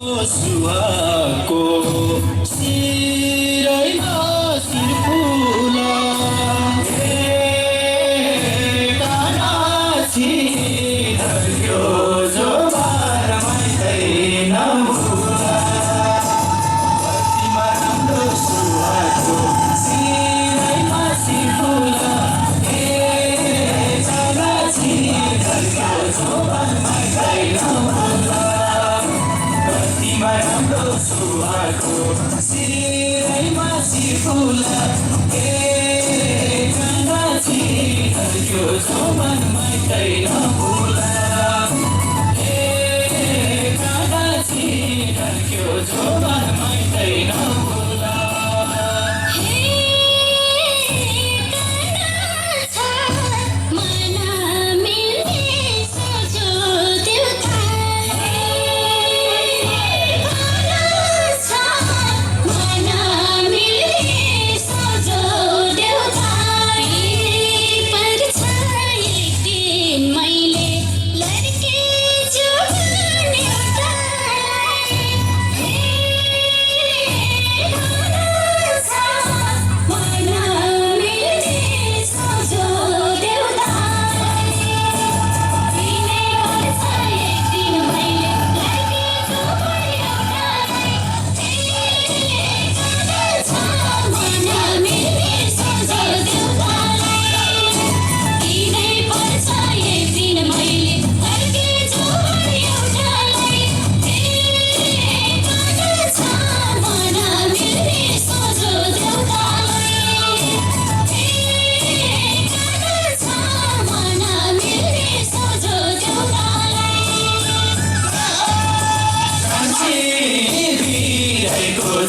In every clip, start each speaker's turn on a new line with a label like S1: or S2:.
S1: सुहाको शिरमा शिर फुला कानाची धर्यो जो बार माइदैन भुला भक्तिमा राम्रो सुहाको शिरमा शिर फुला कानाची धर्यो जो बार माइदैन भुला भक्तिमा राम्रो सुहाको शिरैमा शिर फुला कान्छी धर्क्यो जो मन माइदैन भुला कान्छी धर्क्यो जो मन माइदैन भुला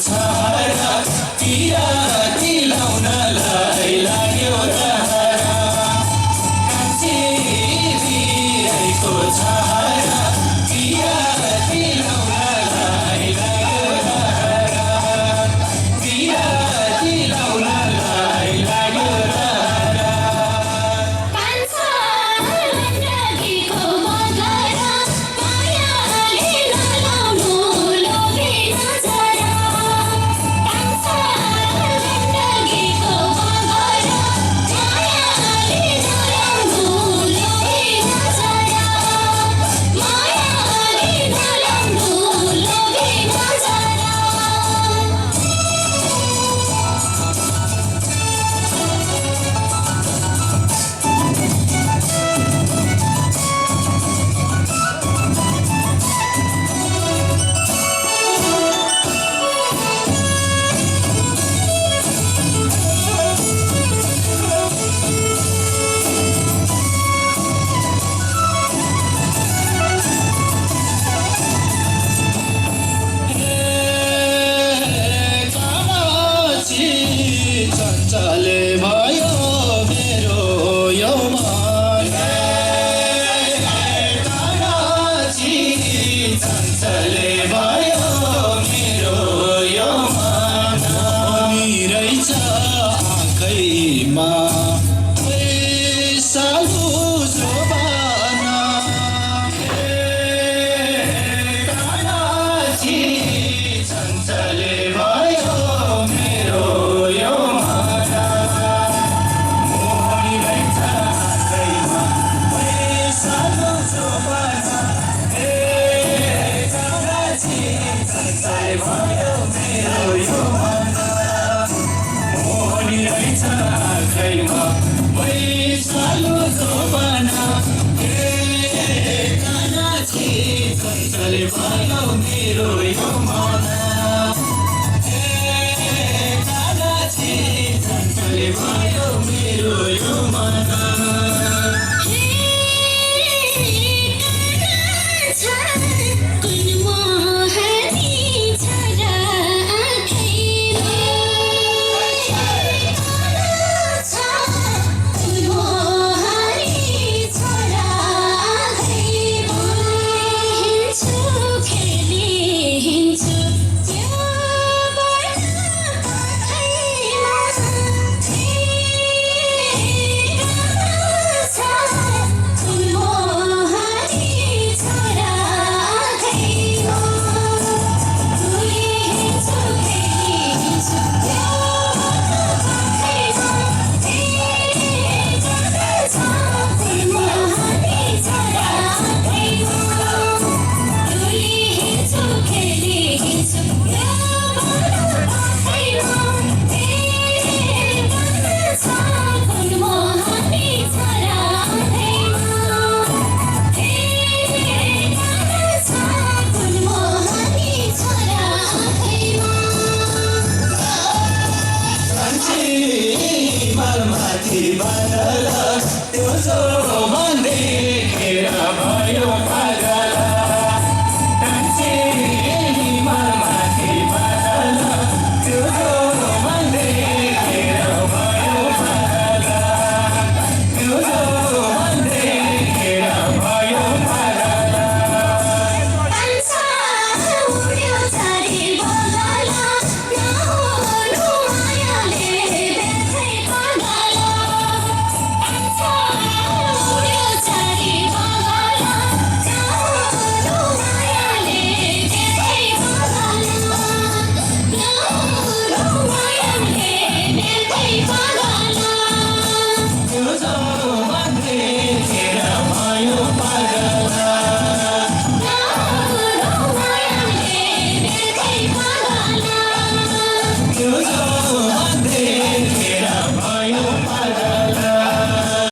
S1: छारा तिरा तिलाउनलाई लाग्यो रहरा कान्छी बिराईको छारा तिरा तिलाउनलाई लाग्यो रहरा तिरा तिलाउनलाई लाग्यो रहरा चञ्चले भयो मेरो यो मन कान्छी चञ्चले भयो मेरो यो मन रहेछ आँखैमा सालु जोबाना कान्छी चञ्चले भयो मेरो यो भयो मेरो यो मन मोहनी रहेछ आँखैमा सालु जोबाना कान्छी चञ्चले भयो मेरो यो मन कान्छी चञ्चले भयो मेरो यो मन
S2: हिंसु सारा